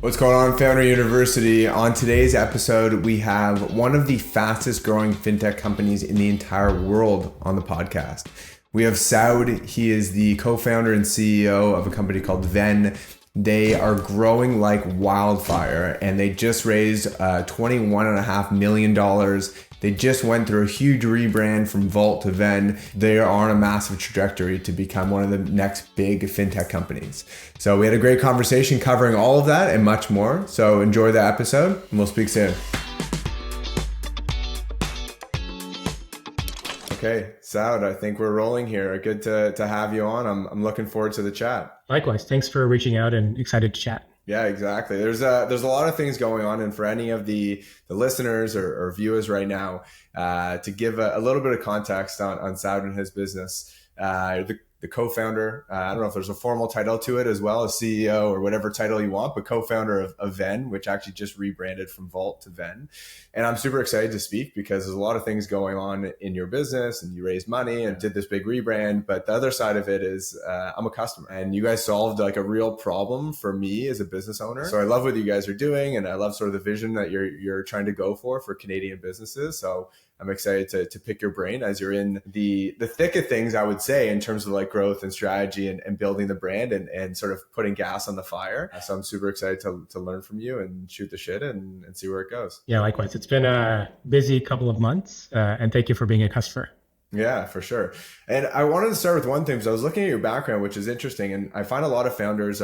What's going on, Founder University? On today's episode, we have one of the fastest growing fintech companies in the entire world on the podcast. We have Saud. He is the co-founder and CEO of a company called Venn. They are growing like wildfire, and they just raised $21.5 million. They just went through a huge rebrand from Vault to Venn. They are on a massive trajectory to become one of the next big fintech companies. So we had a great conversation covering all of that and much more. So enjoy the episode, and we'll speak soon. Okay, Saud, I think we're rolling here. Good to have you on. I'm looking forward to the chat. Likewise, thanks for reaching out and excited to chat. Yeah, exactly. There's a lot of things going on, and for any of the listeners or viewers right now, to give a little bit of context on Saud and his business, the co-founder, I don't know if there's a formal title to it as well as CEO or whatever title you want, but co-founder of Venn, which actually just rebranded from Vault to Venn. And I'm super excited to speak because there's a lot of things going on in your business, and you raised money and did this big rebrand. But the other side of it is I'm a customer, and you guys solved like a real problem for me as a business owner. So I love what you guys are doing, and I love sort of the vision that you're trying to go for Canadian businesses. So I'm excited to pick your brain as you're in the thick of things, I would say, in terms of like growth and strategy and building the brand and sort of putting gas on the fire. So I'm super excited to learn from you and shoot the shit and see where it goes. Yeah, likewise. It's been a busy couple of months, and thank you for being a customer. Yeah, for sure. And I wanted to start with one thing because I was looking at your background, which is interesting. And I find a lot of founders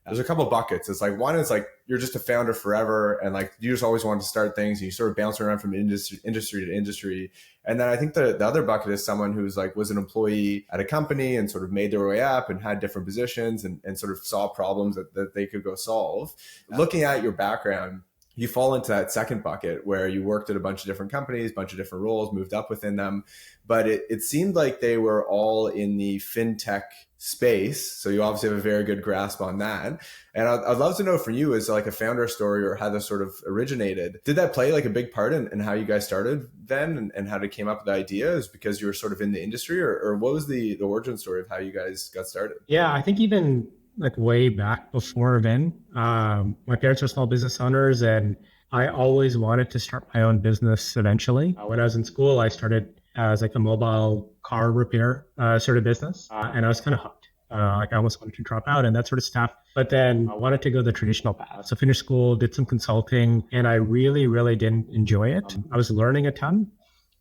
there's a couple of buckets. It's like, one is like, you're just a founder forever. And like, you just always wanted to start things and you sort of bounce around from industry to industry. And then I think the other bucket is someone who's like, was an employee at a company and sort of made their way up and had different positions and sort of saw problems that they could go solve. Looking at your background, you fall into that second bucket where you worked at a bunch of different companies, bunch of different roles, moved up within them. But it seemed like they were all in the FinTech space. So you obviously have a very good grasp on that. And I'd love to know from you as like a founder story or how this sort of originated. Did that play like a big part in how you guys started then and how it came up with the idea? Is because you were sort of in the industry or what was the origin story of how you guys got started? Yeah, I think even like way back before Venn, my parents were small business owners, and I always wanted to start my own business eventually. When I was in school, I started as like a mobile car repair sort of business, and I was kind of hooked. Like I almost wanted to drop out and that sort of stuff. But then I wanted to go the traditional path. So finished school, did some consulting, and I really, really didn't enjoy it. I was learning a ton,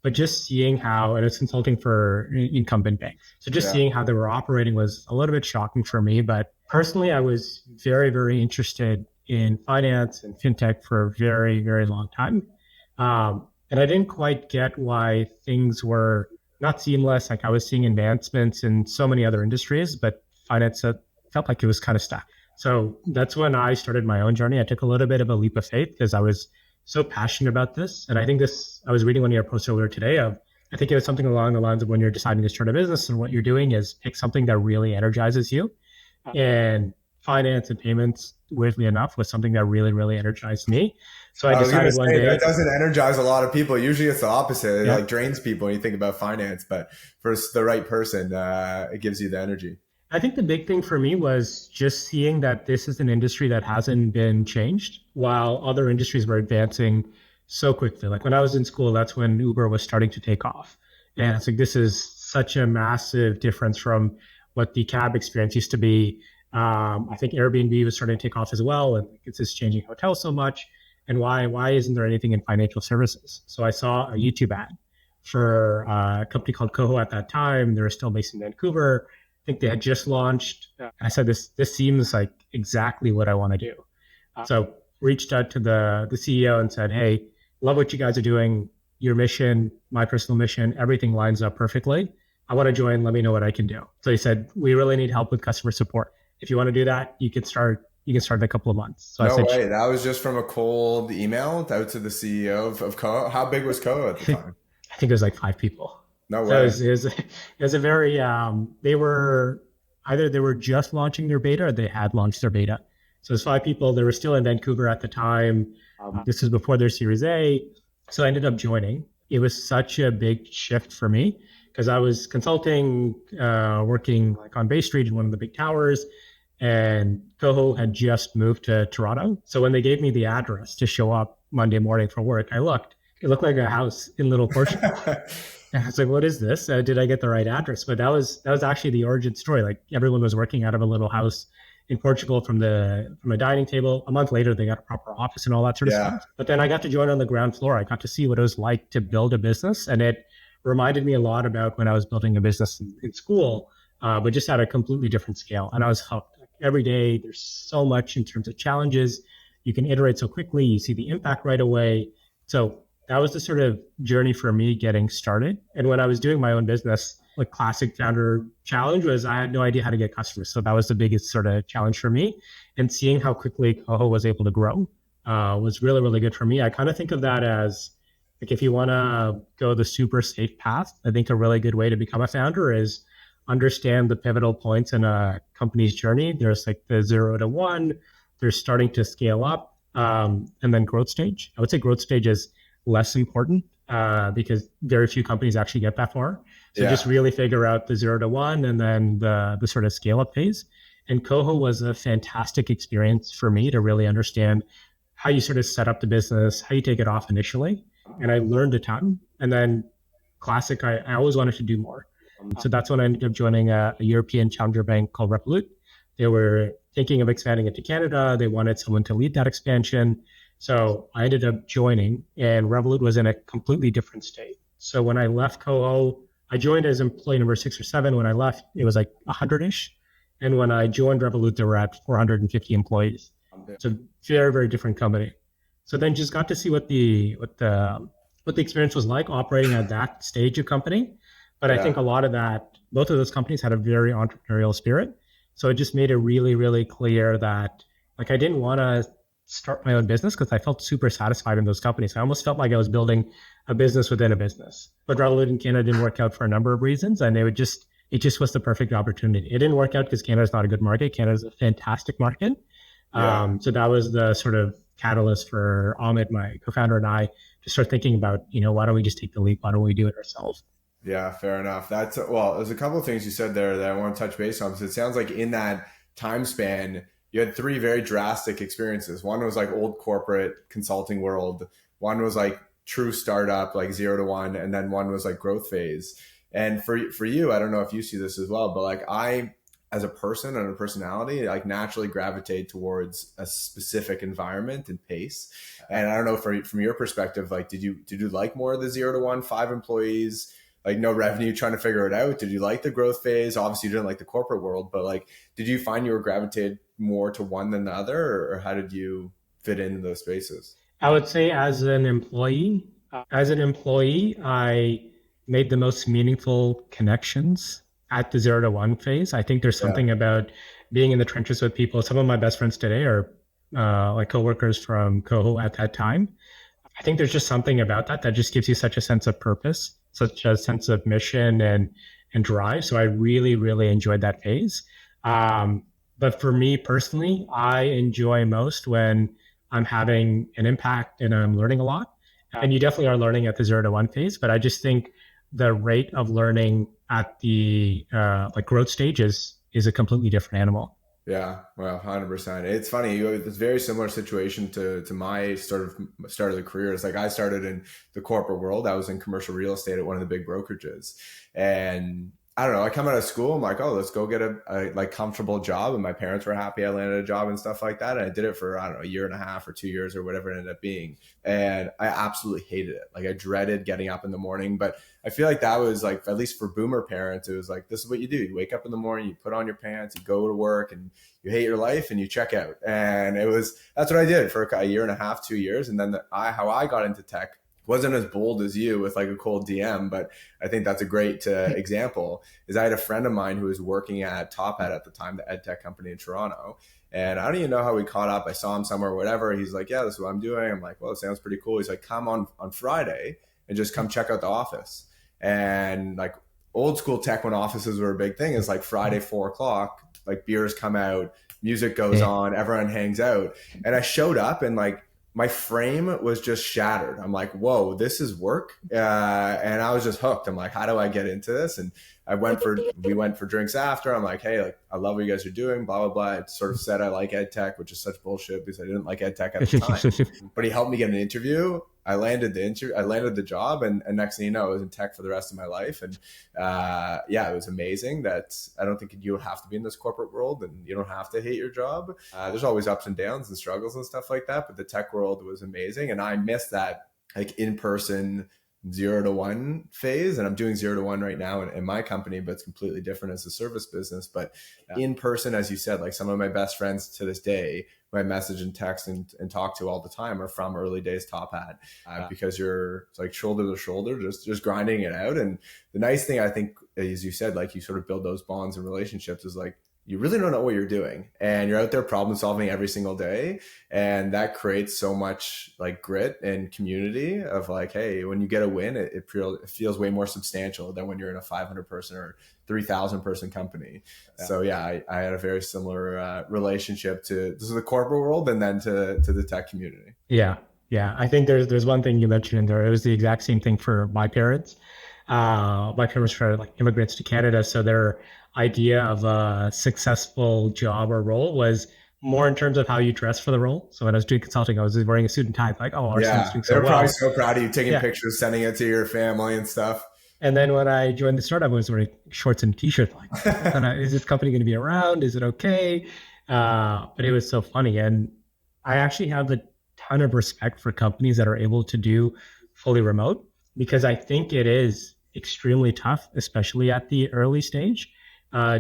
but just seeing how, and it's consulting for incumbent banks. So just seeing how they were operating was a little bit shocking for me. But personally, I was very, very interested in finance and fintech for a very, very long time. And I didn't quite get why things were not seamless. Like I was seeing advancements in so many other industries, but finance felt like it was kind of stuck. So that's when I started my own journey. I took a little bit of a leap of faith because I was so passionate about this. And I think I was reading one of your posts earlier today I think it was something along the lines of when you're deciding to start a business and what you're doing is pick something that really energizes you. And finance and payments, weirdly enough, was something that really, really energized me. So I decided one day that doesn't energize a lot of people. Usually it's the opposite. It like drains people when you think about finance, but for the right person, it gives you the energy. I think the big thing for me was just seeing that this is an industry that hasn't been changed while other industries were advancing so quickly. Like when I was in school, that's when Uber was starting to take off. And it's like, this is such a massive difference from what the cab experience used to be. I think Airbnb was starting to take off as well. And it's just changing hotels so much. And why isn't there anything in financial services? So I saw a YouTube ad for a company called Coho at that time. They were still based in Vancouver. I think they had just launched. I said, this seems like exactly what I want to do. So reached out to the CEO and said, hey, love what you guys are doing. Your mission, my personal mission, everything lines up perfectly. I want to join. Let me know what I can do. So he said, we really need help with customer support. If you want to do that, you can start in a couple of months. So no I said, way. That was just from a cold email out to the CEO of Coho. How big was Coho at the time? I think it was like 5 people. No way. So it was a very, they were just launching their beta or they had launched their beta. So it was 5 people. They were still in Vancouver at the time. This was before their Series A. So I ended up joining. It was such a big shift for me because I was consulting, working like on Bay Street in one of the big towers. and Coho had just moved to Toronto. So when they gave me the address to show up Monday morning for work, I looked. It looked like a house in Little Portugal. And I was like, "What is this? Did I get the right address?" But that was actually the origin story. Like everyone was working out of a little house in Portugal from a dining table. A month later, they got a proper office and all that sort of Yeah. stuff. But then I got to join on the ground floor. I got to see what it was like to build a business, and it reminded me a lot about when I was building a business in school, but just at a completely different scale. And I was hooked. Like, every day, there's so much in terms of challenges. You can iterate so quickly. You see the impact right away. So that was the sort of journey for me getting started. And when I was doing my own business, like classic founder challenge was I had no idea how to get customers. So that was the biggest sort of challenge for me. And seeing how quickly Coho was able to grow was really, really good for me. I kind of think of that as like if you want to go the super safe path, I think a really good way to become a founder is understand the pivotal points in a company's journey. There's like the 0 to 1, there's starting to scale up, and then growth stage. I would say growth stage is less important because very few companies actually get that far. So just Yeah. really figure out the 0 to 1 and then the sort of scale up phase. And Coho was a fantastic experience for me to really understand how you sort of set up the business, how you take it off initially. And I learned a ton. And then classic, I always wanted to do more. So that's when I ended up joining a European challenger bank called Revolut. They were thinking of expanding into Canada. They wanted someone to lead that expansion. So I ended up joining, and Revolut was in a completely different state. So when I left Coho, I joined as employee number 6 or 7. When I left, it was like 100-ish. And when I joined Revolut, they were at 450 employees. So very, very different company. So then just got to see what the experience was like operating at that stage of company. But I think Yeah. a lot of that, both of those companies had a very entrepreneurial spirit. So it just made it really, really clear that like I didn't want to start my own business because I felt super satisfied in those companies. I almost felt like I was building a business within a business. But Revolut in Canada didn't work out for a number of reasons, and it just was the perfect opportunity. It didn't work out because Canada's not a good market. Canada's a fantastic market. Yeah. So that was the sort of catalyst for Ahmed, my co-founder, and I to start thinking about, why don't we just take the leap? Why don't we do it ourselves? Yeah, fair enough. Well, there's a couple of things you said there that I want to touch base on. So it sounds like in that time span, you had three very drastic experiences. One was like old corporate consulting world. One was like true startup, like 0 to 1, and then one was like growth phase. And for you, I don't know if you see this as well, but like I, as a person and a personality, like naturally gravitate towards a specific environment and pace. And I don't know from your perspective, like did you like more of the 0 to 1, 5 employees? Like no revenue, trying to figure it out? Did you like the growth phase? Obviously, you didn't like the corporate world, but like, did you find you were gravitated more to one than the other, or how did you fit into those spaces? I would say as an employee, I made the most meaningful connections at the 0 to 1 phase. I think there's Yeah, something about being in the trenches with people. Some of my best friends today are like coworkers from Coho at that time. I think there's just something about that just gives you such a sense of purpose, such a sense of mission and drive. So I really, really enjoyed that phase. Um, but for me personally, I enjoy most when I'm having an impact and I'm learning a lot. And you definitely are learning at the 0 to 1 phase, but I just think the rate of learning at the like growth stage is a completely different animal. yeah, well, 100%. It's funny. It's a very similar situation to my sort of start of the career. It's like I started in the corporate world. I was in commercial real estate at one of the big brokerages, and I don't know. I come out of school. I'm like, oh, let's go get a like comfortable job. And my parents were happy I landed a job and stuff like that. And I did it for, I don't know, a year and a half or 2 years or whatever it ended up being. And I absolutely hated it. Like I dreaded getting up in the morning. But I feel like that was like, at least for boomer parents, it was like, this is what you do. You wake up in the morning, you put on your pants, you go to work, and you hate your life and you check out. And that's what I did for a year and a half, 2 years. And then how I got into tech wasn't as bold as you with like a cold DM, but I think that's a great example. Is I had a friend of mine who was working at Top Hat at the time, the ed tech company in Toronto, and I don't even know how we caught up. I saw him somewhere, whatever. He's like, "Yeah, this is what I'm doing." I'm like, "Well, it sounds pretty cool." He's like, "Come on Friday and just come check out the office." And like old school tech, when offices were a big thing, is like Friday 4 o'clock, like beers come out, music goes Yeah. on, everyone hangs out, and I showed up and like my frame was just shattered. I'm like, whoa, this is work. And I was just hooked. I'm like, how do I get into this? And we went for drinks after. I'm like, hey, like, I love what you guys are doing, blah, blah, blah. I sort of said I like ed tech, which is such bullshit because I didn't like ed tech at the time. But he helped me get an interview. I landed the job, and next thing you know, I was in tech for the rest of my life. And yeah, it was amazing. That I don't think you have to be in this corporate world, and you don't have to hate your job. There's always ups and downs and struggles and stuff like that. But the tech world was amazing, and I missed that like in person 0 to 1 phase. And I'm doing 0 to 1 right now in my company, but it's completely different as a service business. But in person, as you said, like some of my best friends to this day, who I message and text and talk to all the time, are from early days Top Hat, because you're like shoulder to shoulder, just grinding it out. And the nice thing, I think, as you said, like you sort of build those bonds and relationships, is like you really don't know what you're doing, and you're out there problem solving every single day. And that creates so much like grit and community of like, hey, when you get a win, it feels way more substantial than when you're in a 500 person or 3,000 person company. Yeah. So yeah, I had a very similar relationship to the corporate world, and then to the tech community. Yeah. I think there's one thing you mentioned in there. It was the exact same thing for my parents. My parents were like immigrants to Canada, so their idea of a successful job or role was more in terms of how you dress for the role. So when I was doing consulting, I was wearing a suit and tie. Like, oh, our son's doing so well. They're probably so proud of you, taking pictures, sending it to your family and stuff. And then when I joined the startup, I was wearing shorts and t-shirt. Like, is this company going to be around? Is it okay? But it was so funny. And I actually have a ton of respect for companies that are able to do fully remote, because I think it is extremely tough, especially at the early stage.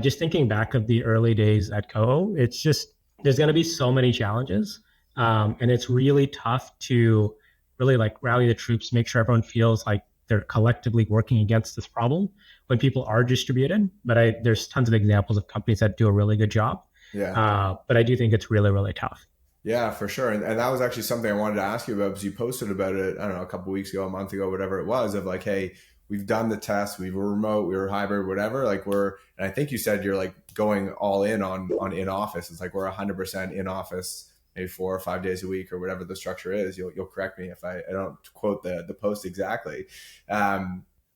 Just thinking back of the early days at Koho, it's just, there's going to be so many challenges. And it's really tough to really like rally the troops, make sure everyone feels like they're collectively working against this problem when people are distributed. But there's tons of examples of companies that do a really good job. Yeah. But I do think it's really, really tough. Yeah, for sure. And that was actually something I wanted to ask you about, because you posted about it, I don't know, a couple of weeks ago, a month ago, whatever it was, of like, hey, we've done the test, we were remote, we were hybrid, whatever. Like and I think you said you're like going all in on in office. It's like we're 100% in office, maybe 4 or 5 days a week, or whatever the structure is. You'll correct me if I don't quote the post exactly.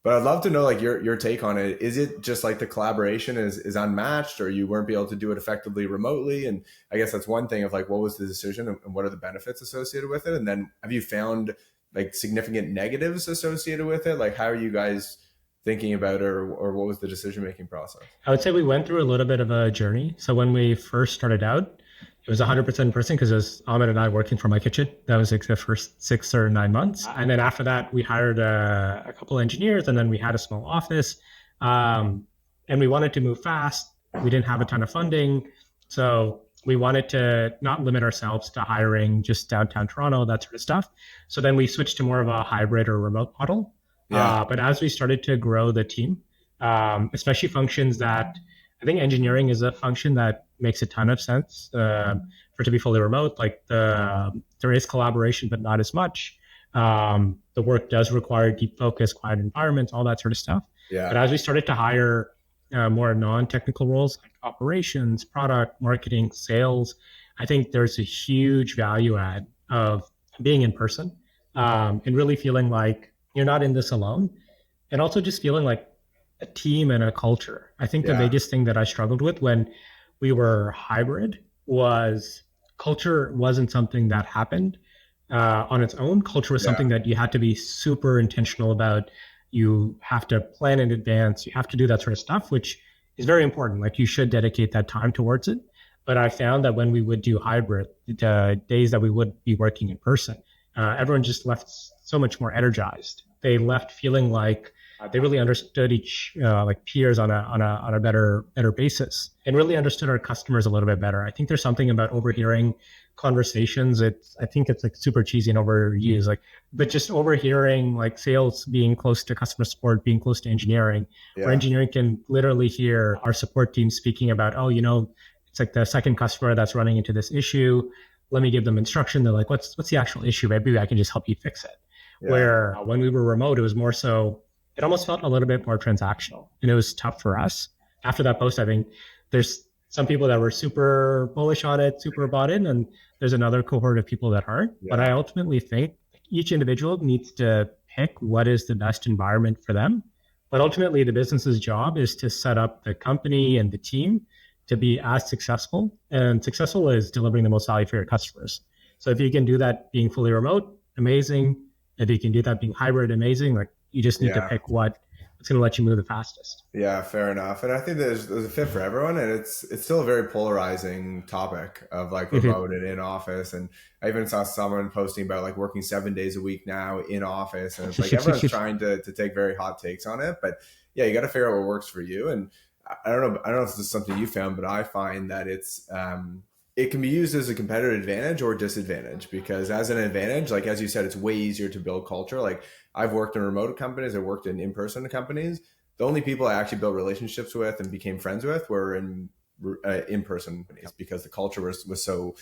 But I'd love to know like your take on it. Is it just like the collaboration is unmatched, or you weren't able to do it effectively remotely? And I guess that's one thing of like, what was the decision and what are the benefits associated with it? And then have you found like significant negatives associated with it? Like, how are you guys thinking about it, or what was the decision-making process? I would say we went through a little bit of a journey. So when we first started out, it was 100% in person, because it was Ahmed and I working from my kitchen. That was like the first 6 or 9 months. And then after that, we hired a couple of engineers, and then we had a small office. And we wanted to move fast. We didn't have a ton of funding. So we wanted to not limit ourselves to hiring just downtown Toronto, that sort of stuff. So then we switched to more of a hybrid or remote model. Yeah. But as we started to grow the team, especially functions that, I think engineering is a function that makes a ton of sense for it to be fully remote. Like there is collaboration, but not as much. The work does require deep focus, quiet environments, all that sort of stuff. Yeah. But as we started to hire more non-technical roles like operations, product, marketing, sales, I think there's a huge value add of being in person and really feeling like you're not in this alone, and also just feeling like a team and a culture. I think the biggest thing that I struggled with when we were hybrid was culture wasn't something that happened on its own. Culture was something that you had to be super intentional about. You have to plan in advance. You have to do that sort of stuff, which is very important. Like you should dedicate that time towards it. But I found that when we would do hybrid, the days that we would be working in person, everyone just left so much more energized. They left feeling like they really understood each like peers on a better basis, and really understood our customers a little bit better. I think there's something about overhearing conversations. I think it's like super cheesy and overused, but just overhearing like sales being close to customer support, being close to engineering, where engineering can literally hear our support team speaking about, oh, it's like the second customer that's running into this issue. Let me give them instruction. They're like, what's the actual issue? Maybe I can just help you fix it. Where when we were remote, it was more so, it almost felt a little bit more transactional, and it was tough for us. After that post, I think there's some people that were super bullish on it, super bought in, and there's another cohort of people that aren't. But Yeah. I ultimately think each individual needs to pick what is the best environment for them. But ultimately, the business's job is to set up the company and the team to be as successful. And successful is delivering the most value for your customers. So if you can do that being fully remote, amazing. If you can do that being hybrid, amazing. Like you just need to Yeah. pick what's going to let you move the fastest. Yeah, fair enough. And I think there's a fit for everyone, and it's still a very polarizing topic of like Mhm. remote and in office. And I even saw someone posting about like working 7 days a week now in office, and it's like everyone's trying to take very hot takes on it. But yeah, you got to figure out what works for you. And I don't know if this is something you found, but I find that it can be used as a competitive advantage or disadvantage, because as an advantage, like as you said, it's way easier to build culture. Like I've worked in remote companies, I've worked in in-person companies. The only people I actually built relationships with and became friends with were in-person companies, because the culture was so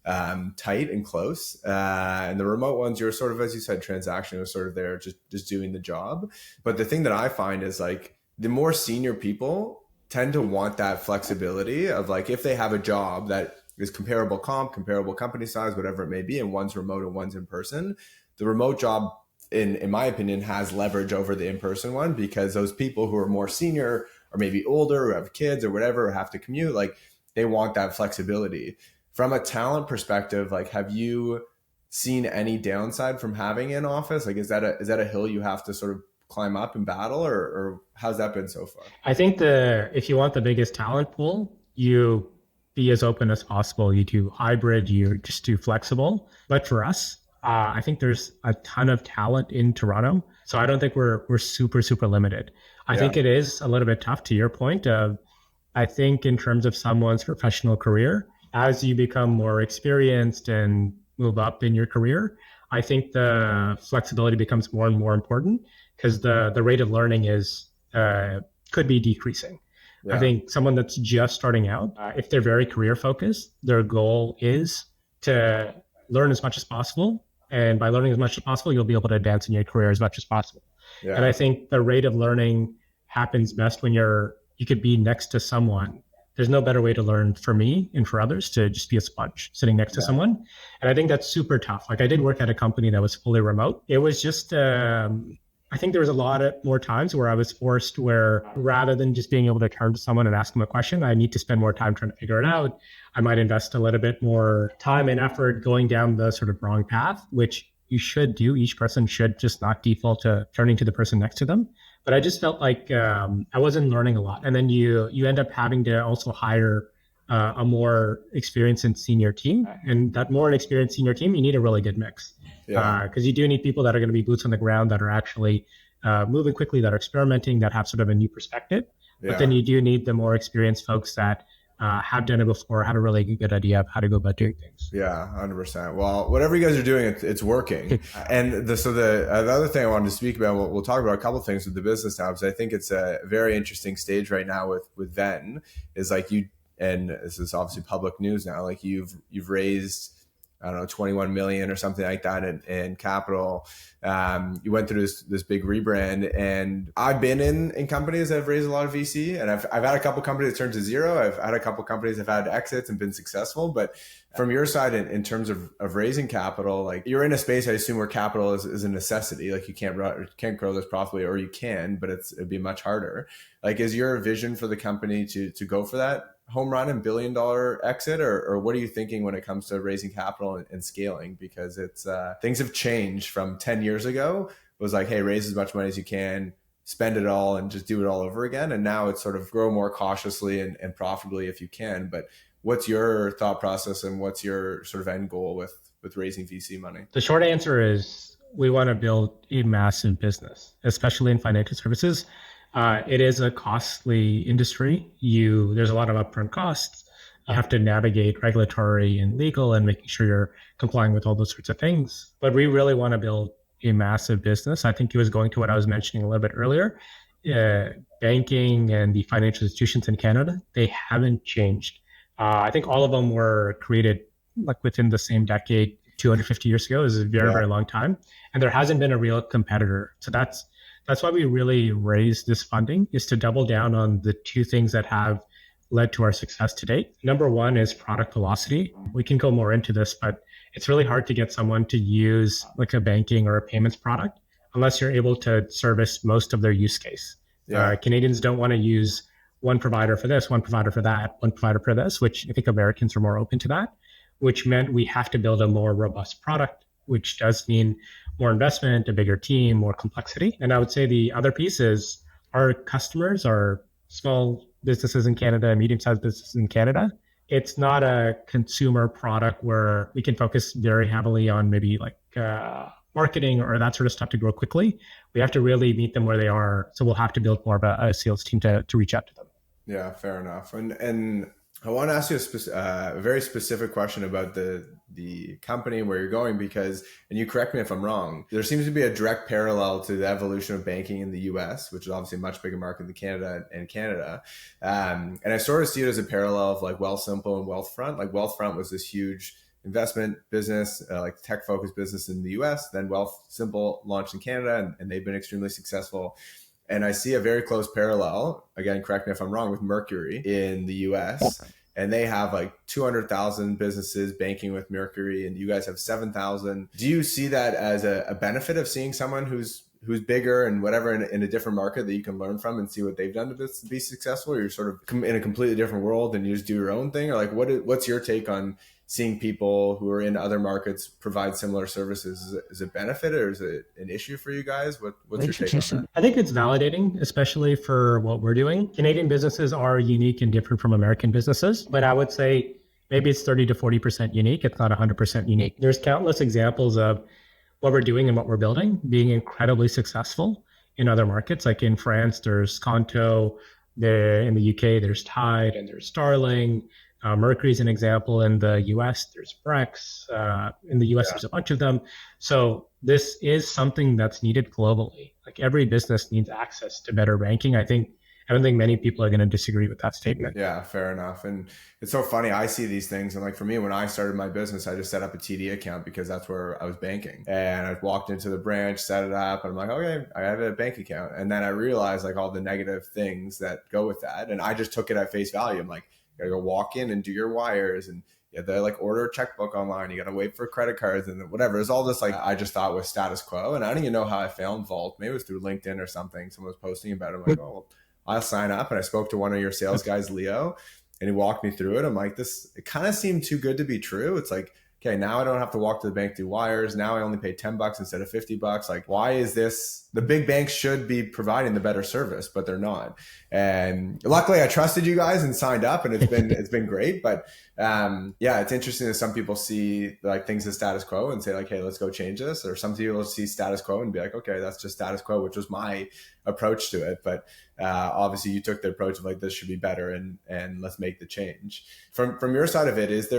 tight and close. And the remote ones, you're sort of, as you said, transactional, was sort of there just doing the job. But the thing that I find is like the more senior people tend to want that flexibility of like, if they have a job that is comparable comp, comparable company size, whatever it may be, and one's remote and one's in person, the remote job, in my opinion, has leverage over the in-person one, because those people who are more senior or maybe older or have kids or whatever, or have to commute, like they want that flexibility. From a talent perspective, like have you seen any downside from having an office? Like is that a hill you have to sort of climb up and battle, or how's that been so far? I think the if you want the biggest talent pool, you be as open as possible. You do hybrid, you just do flexible. But for us, I think there's a ton of talent in Toronto, so I don't think we're super limited. I Yeah. think it is a little bit tough to your point of I think in terms of someone's professional career, as you become more experienced and move up in your career, I think the flexibility becomes more and more important because the rate of learning is could be decreasing. I Yeah. think someone that's just starting out, if they're very career focused, their goal is to learn as much as possible. And by learning as much as possible, you'll be able to advance in your career as much as possible. And Yeah. I think the rate of learning happens best when you could be next to someone. There's no better way to learn for me and for others to just be a sponge sitting next to Yeah. someone. And I think that's super tough. Like I did work at a company that was fully remote. It was just I think there was a lot of more times where I was forced where rather than just being able to turn to someone and ask them a question, I need to spend more time trying to figure it out. I might invest a little bit more time and effort going down the sort of wrong path, which you should do. Each person should just not default to turning to the person next to them. But I just felt like I wasn't learning a lot. And then you end up having to also hire a more experienced and senior team. And that more experienced senior team, you need a really good mix Yeah. because you do need people that are going to be boots on the ground that are actually moving quickly, that are experimenting, that have sort of a new perspective. But then Yeah. you do need the more experienced folks that have done it before, have a really good idea of how to go about doing things. Yeah, 100%. Well, whatever you guys are doing, it's working. And the other thing I wanted to speak about, we'll talk about a couple of things with the business now, because I think it's a very interesting stage right now with Venn, is like you, and this is obviously public news now, like you've raised, I don't know, 21 million or something like that in capital. You went through this big rebrand, and I've been in companies that have raised a lot of VC, and I've had a couple companies that turned to zero. I've had a couple companies that have had exits and been successful. But from your side, in terms of raising capital, like you're in a space, I assume, where capital is a necessity. Like you can't grow this profitably, or you can, but it'd be much harder. Like, is your vision for the company to go for that home run and $1 billion exit, or what are you thinking when it comes to raising capital and scaling? Because it's things have changed from 10 years ago. It was like, hey, raise as much money as you can, spend it all, and just do it all over again. And now it's sort of grow more cautiously and profitably if you can. But what's your thought process, and what's your sort of end goal with raising VC money? The short answer is we want to build a massive business, especially in financial services. It is a costly industry. There's a lot of upfront costs. You have to navigate regulatory and legal and making sure you're complying with all those sorts of things. But we really want to build a massive business. I think it was going to what I was mentioning a little bit earlier. Banking and the financial institutions in Canada, they haven't changed. I think all of them were created like within the same decade, 250 years ago. Is a very, Yeah. very long time. And there hasn't been a real competitor. So that's why we really raised this funding, is to double down on the two things that have led to our success to date. Number one is product velocity. We can go more into this, but it's really hard to get someone to use like a banking or a payments product unless you're able to service most of their use case. Yeah. Canadians don't want to use one provider for this, one provider for that, one provider for this, which I think Americans are more open to that, which meant we have to build a more robust product, which does mean more investment, a bigger team, more complexity. And I would say the other piece is our customers are small businesses in Canada, medium-sized businesses in Canada. It's not a consumer product where we can focus very heavily on maybe like marketing or that sort of stuff to grow quickly. We have to really meet them where they are. So we'll have to build more of a sales team to reach out to them. Yeah, fair enough. And I want to ask you a very specific question about the company and where you're going, because, and you correct me if I'm wrong, there seems to be a direct parallel to the evolution of banking in the US, which is obviously a much bigger market than Canada. And I sort of see it as a parallel of like Wealthsimple and Wealthfront. Like Wealthfront was this huge investment business, like tech focused business in the US. Then Wealthsimple launched in Canada, and they've been extremely successful. And I see a very close parallel, again, correct me if I'm wrong, with Mercury in the US. And they have like 200,000 businesses banking with Mercury, and you guys have 7,000. Do you see that as a benefit of seeing someone who's bigger and whatever in a different market that you can learn from and see what they've done to be successful? Or you're sort of in a completely different world and you just do your own thing? Or like, what's your take on seeing people who are in other markets provide similar services? Is it benefit or is it an issue for you guys? What's your take on that? I think it's validating, especially for what we're doing. Canadian businesses are unique and different from American businesses, but I would say maybe it's 30 to 40% unique. It's not 100% unique. There's countless examples of what we're doing and what we're building being incredibly successful in other markets. Like in France, there's Conto. In the UK, there's Tide and there's Starling. Mercury is an example. In the US, there's Brex. In the US, there's a bunch of them. So this is something that's needed globally. Like every business needs access to better banking. I don't think many people are going to disagree with that statement. Yeah, fair enough. And it's so funny. I see these things. And like for me, when I started my business, I just set up a TD account because that's where I was banking. And I walked into the branch, set it up, and I'm like, okay, I have a bank account. And then I realized like all the negative things that go with that. And I just took it at face value. I'm like, you gotta go walk in and do your wires, and you have to like order a checkbook online. You got to wait for credit cards and whatever. It's all this like I just thought was status quo. And I don't even know how I found Vault. Maybe it was through LinkedIn or something. Someone was posting about it. I'm like, oh, well, I'll sign up. And I spoke to one of your sales guys, Leo, and he walked me through it. I'm like, it kind of seemed too good to be true. It's like, okay, now I don't have to walk to the bank, do wires. Now I only pay $10 instead of $50. Like, why is this? The big banks should be providing the better service, but they're not. And luckily I trusted you guys and signed up, and it's been great. But yeah, it's interesting that some people see like things as status quo and say like, hey, let's go change this. Or some people see status quo and be like, okay, that's just status quo, which was my approach to it. But obviously you took the approach of like, this should be better and let's make the change. From your side of it,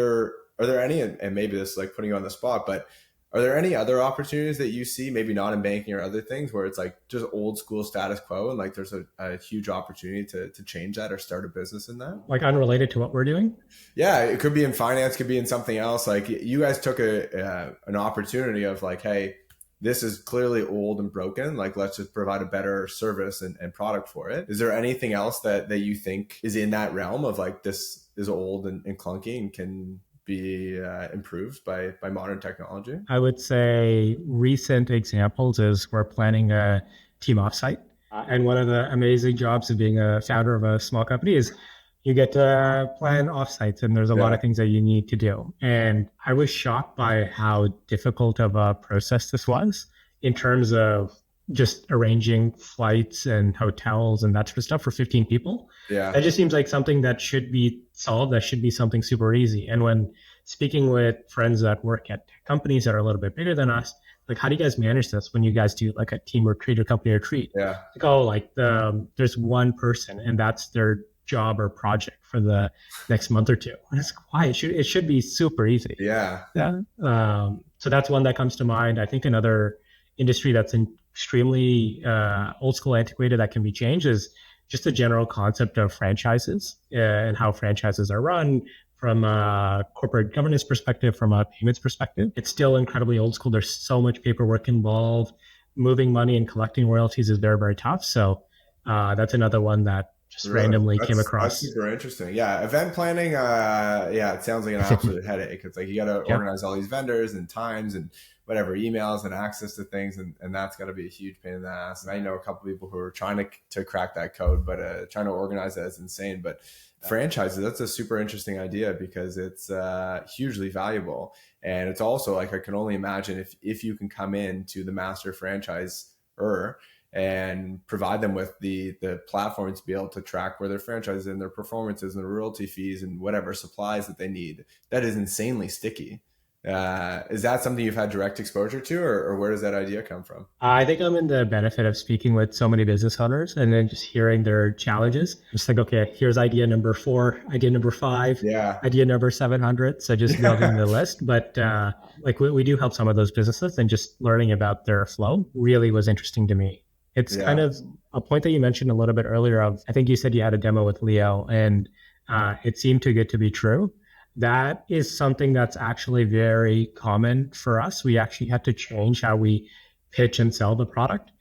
are there any, and maybe this is like putting you on the spot, but are there any other opportunities that you see, maybe not in banking or other things, where it's like just old school status quo and like there's a huge opportunity to change that or start a business in that? Like unrelated to what we're doing? Yeah, it could be in finance, could be in something else. Like you guys took an opportunity of like, hey, this is clearly old and broken. Like, let's just provide a better service and product for it. Is there anything else that you think is in that realm of like, this is old and clunky and can be improved by modern technology? I would say recent examples is we're planning a team offsite. And one of the amazing jobs of being a founder of a small company is you get to plan offsites, and there's a lot of things that you need to do. And I was shocked by how difficult of a process this was in terms of just arranging flights and hotels and that sort of stuff for 15 people. Yeah. That just seems like something that should be solved. That should be something super easy. And when speaking with friends that work at companies that are a little bit bigger than us, like, how do you guys manage this when you guys do like a team retreat or company retreat? Yeah. Like, oh, like there's one person and that's their job or project for the next month or two. And it's why it should be super easy. Yeah. Yeah. So that's one that comes to mind. I think another industry that's extremely old school, antiquated, that can be changed is just the general concept of franchises and how franchises are run from a corporate governance perspective, from a payments perspective. It's still incredibly old school. There's so much paperwork involved. Moving money and collecting royalties is very, very tough. So that's another one that just Really? randomly came That's across. super interesting. Yeah, event planning. Yeah, it sounds like an absolute headache. It's like you got to Yep. organize all these vendors and times and whatever emails and access to things, and that's got to be a huge pain in the ass. And I know a couple people who are trying to crack that code, but trying to organize that is insane. But franchises, that's a super interesting idea because it's hugely valuable, and it's also like I can only imagine if you can come in to the master franchisor and provide them with the platform to be able to track where their franchise and their performances and the royalty fees and whatever supplies that they need. That is insanely sticky. Is that something you've had direct exposure to, or where does that idea come from? I think I'm in the benefit of speaking with so many business owners and then just hearing their challenges. Just like, okay, here's idea number 4, idea number 5, Yeah. idea number 700. So just building the list. But like we do help some of those businesses, and just learning about their flow really was interesting to me. It's kind Yeah. of a point that you mentioned a little bit earlier of, I think you said you had a demo with Leo, and it seemed too good to be true. That is something that's actually very common for us. We actually had to change how we pitch and sell the product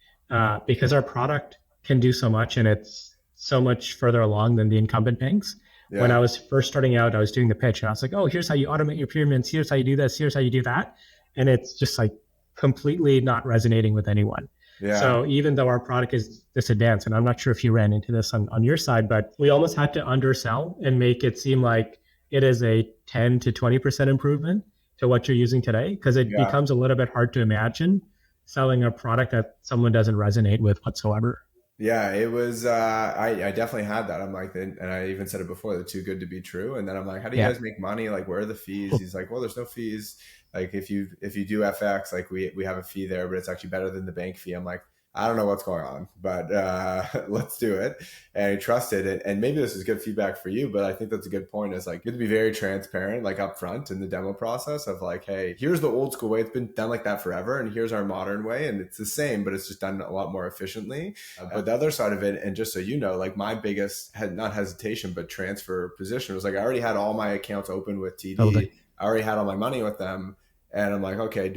because our product can do so much, and it's so much further along than the incumbent banks. When I Yeah. was first starting out, I was doing the pitch and I was like, oh, here's how you automate your pyramids. Here's how you do this. Here's how you do that. And it's just like completely not resonating with anyone. Yeah. So even though our product is this advanced, and I'm not sure if you ran into this on your side, but we almost had to undersell and make it seem like it is a 10 to 20% improvement to what you're using today, because it Yeah. becomes a little bit hard to imagine selling a product that someone doesn't resonate with whatsoever. Yeah, it was. I definitely had that. I'm like, and I even said it before. They're too good to be true. And then I'm like, how do you Yeah. guys make money? Like, where are the fees? He's like, well, there's no fees. Like, if you do FX, like we have a fee there, but it's actually better than the bank fee. I'm like, I don't know what's going on, but let's do it. And I trusted it. And maybe this is good feedback for you, but I think that's a good point. Is like good to be very transparent, like upfront in the demo process of like, hey, here's the old school way. It's been done like that forever, and here's our modern way, and it's the same, but it's just done a lot more efficiently. But the other side of it, and just so you know, like my biggest not hesitation, but transfer position was like I already had all my accounts open with TD. Totally. I already had all my money with them. And I'm like, okay,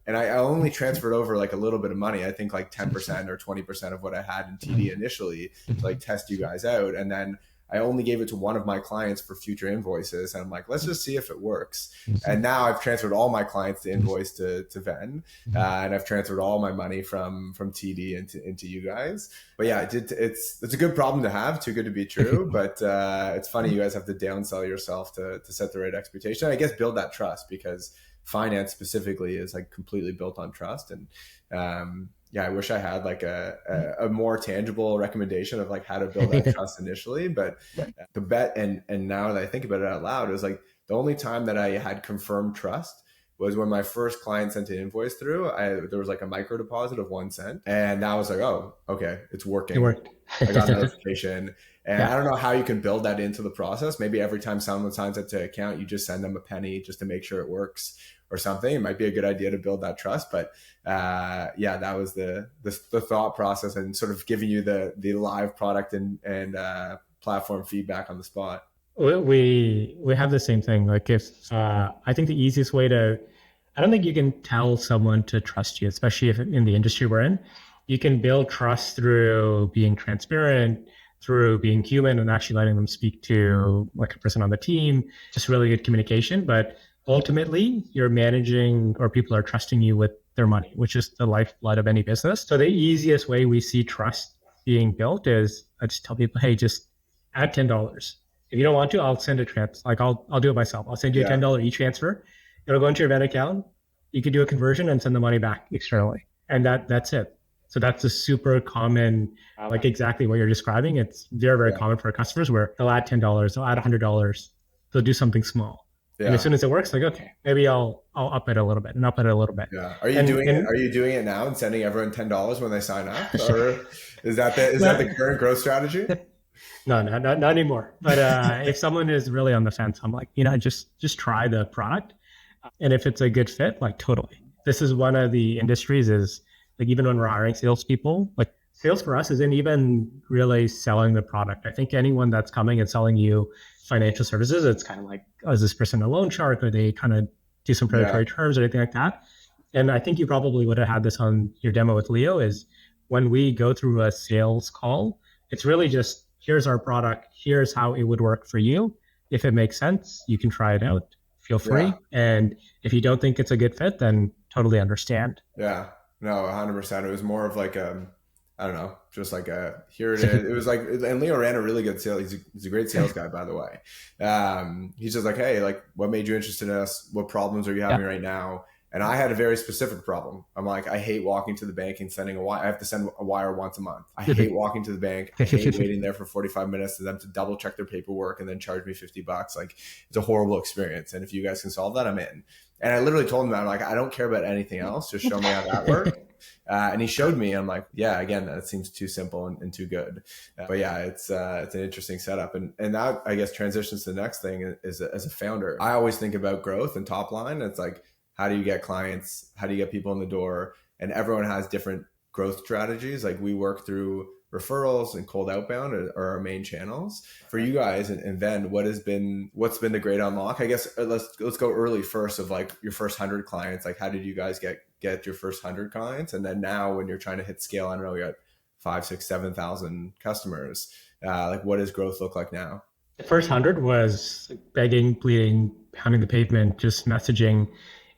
and I only transferred over like a little bit of money. I think like 10% or 20% of what I had in TD initially to like test you guys out. And then I only gave it to one of my clients for future invoices. And I'm like, let's just see if it works. And now I've transferred all my clients to invoice to Venn. And I've transferred all my money from TD into you guys. But yeah, it's a good problem to have, too good to be true. But it's funny, you guys have to downsell yourself to set the right expectation. I guess build that trust, because finance specifically is like completely built on trust. And yeah, I wish I had like a more tangible recommendation of like how to build that trust initially. But the bet, and now that I think about it out loud, is like the only time that I had confirmed trust was when my first client sent an invoice through. There was like a micro deposit of 1 cent, and I was like, oh, okay, it's working. It worked. I got a notification. And I Yeah. don't know how you can build that into the process. Maybe every time someone signs up to account, you just send them a penny just to make sure it works or something. It might be a good idea to build that trust. But yeah, that was the thought process, and sort of giving you the live product and platform feedback on the spot. We have the same thing. Like if I think the easiest way to, I don't think you can tell someone to trust you, especially if in the industry we're in. You can build trust through being transparent, through being human, and actually letting them speak to like a person on the team. Just really good communication. But ultimately, you're managing, or people are trusting you with their money, which is the lifeblood of any business. So the easiest way we see trust being built is I just tell people, hey, just add $10. If you don't want to, I'll send a like I'll do it myself. I'll send you a Yeah. $10 e-transfer. It'll go into your Venn account. You can do a conversion and send the money back externally. And that's it. So that's a super common, like exactly what you're describing. It's very, very common for our customers where they'll add $10, they'll add $100, they'll do something small. And as Yeah. soon as it works, like, okay, maybe I'll up it a little bit and up it a little bit. Yeah. Are you And doing it? and Are you doing it now and sending everyone $10 when they sign up, or is that no, the current growth strategy? no, not anymore. But if someone is really on the fence, I'm like, just try the product. And if it's a good fit, like totally. This is one of the industries is like, even when we're hiring salespeople, like sales for us isn't even really selling the product. I think anyone that's coming and selling you financial services, it's kind of like, oh, is this person a loan shark? Or they kind of do some Yeah. predatory terms or anything like that? And I think you probably would have had this on your demo with Leo is when we go through a sales call, it's really just, here's our product, here's how it would work for you. If it makes sense, you can try it out. Feel Yeah. free. And if you don't think it's a good fit, then totally understand. Yeah. No, 100%. It was more of like I don't know, just like a here it is. It was like, and Leo ran a really good sales. He's a great sales guy, by the way. He's just like, hey, like, what made you interested in us? What problems are you Yeah. having right now? And I had a very specific problem. I'm like, I hate walking to the bank and sending a wire. I have to send a wire once a month. I hate walking to the bank. I hate waiting there for 45 minutes for them to double check their paperwork and then charge me $50. Like, it's a horrible experience. And if you guys can solve that, I'm in. And I literally told him that, I'm like, I don't care about anything else. Just show me how that works. And he showed me. I'm like, yeah, again, that seems too simple and too good. But yeah, it's an interesting setup. And that, I guess, transitions to the next thing is as a founder. I always think about growth and top line. It's like, how do you get clients? How do you get people in the door? And everyone has different growth strategies. Like, we work through referrals and cold outbound are our main channels. For you guys and Venn, what's been the great unlock? I guess let's go early first, of like your first 100 clients. Like, how did you guys get your first 100 clients? And then now when you're trying to hit scale, I don't know, you got 5, 6, 7,000 customers. Like, what does growth look like now? The first 100 was begging, pleading, pounding the pavement, just messaging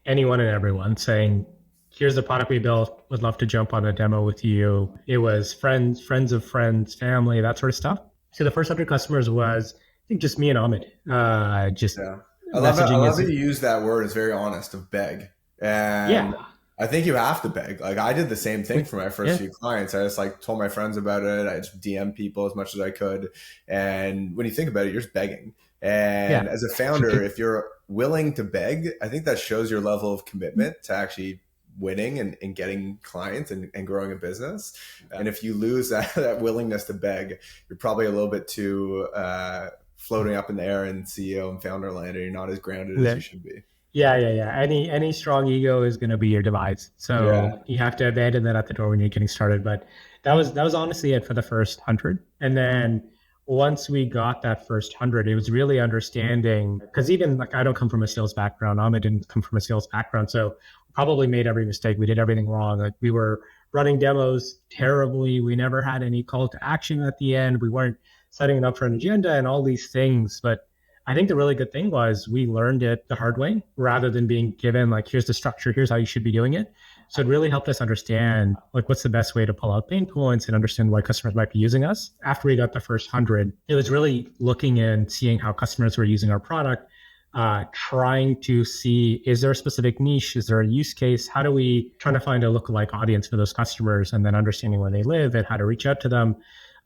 anyone and everyone saying, here's the product we built, would love to jump on a demo with you. It was friends of friends, family, that sort of stuff. So the first 100 customers was, I think, just me and Ahmed. Just Yeah. I messaging love is, that you use that word. It's very honest, of beg. And yeah. I think you have to beg. Like, I did the same thing for my first Yeah. few clients. I just like told my friends about it. I just DM people as much as I could. And when you think about it, you're just begging. And Yeah. as a founder, if you're willing to beg, I think that shows your level of commitment to actually winning and getting clients and growing a business. And if you lose that willingness to beg, you're probably a little bit too floating up in the air in CEO and founder land, and you're not as grounded as you should be. Yeah. Any strong ego is going to be your demise. Yeah. So you have to abandon that at the door when you're getting started. But that was honestly it for the first 100. And then once we got that first 100, it was really understanding, because even like, I don't come from a sales background. Ahmed didn't come from a sales background, so probably made every mistake. We did everything wrong. Like, we were running demos terribly. We never had any call to action at the end. We weren't setting it up for an agenda and all these things. But I think the really good thing was we learned it the hard way rather than being given like, here's the structure, here's how you should be doing it. So it really helped us understand like, what's the best way to pull out pain points and understand why customers might be using us. After we got the first 100, it was really looking and seeing how customers were using our product, trying to see, is there a specific niche? Is there a use case? How do we try to find a lookalike audience for those customers, and then understanding where they live and how to reach out to them.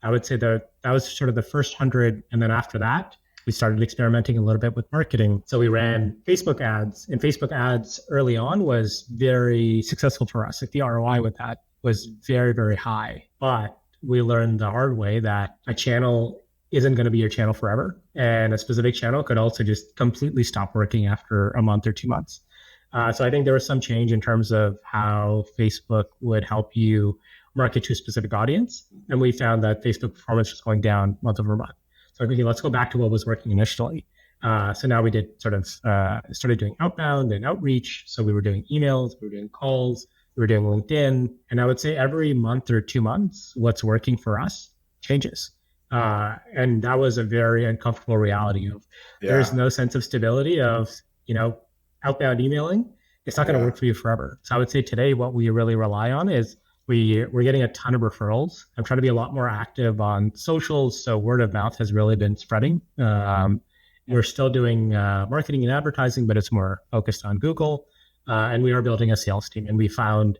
I would say that was sort of the first 100. And then after that, we started experimenting a little bit with marketing. So we ran Facebook ads, and Facebook ads early on was very successful for us. Like, the ROI with that was very, very high. But we learned the hard way that a channel isn't going to be your channel forever. And a specific channel could also just completely stop working after a month or 2 months. So I think there was some change in terms of how Facebook would help you market to a specific audience. And we found that Facebook performance was going down month over month. So, okay, let's go back to what was working initially. So now we did sort of started doing outbound and outreach. So we were doing emails, we were doing calls, we were doing LinkedIn. And I would say every month or 2 months, what's working for us changes. And that was a very uncomfortable reality of there's no sense of stability of, outbound emailing. It's not going to work for you forever. So I would say today, what we really rely on is we're getting a ton of referrals. I'm trying to be a lot more active on socials. So word of mouth has really been spreading. We're still doing marketing and advertising, but it's more focused on Google. And we are building a sales team. And we found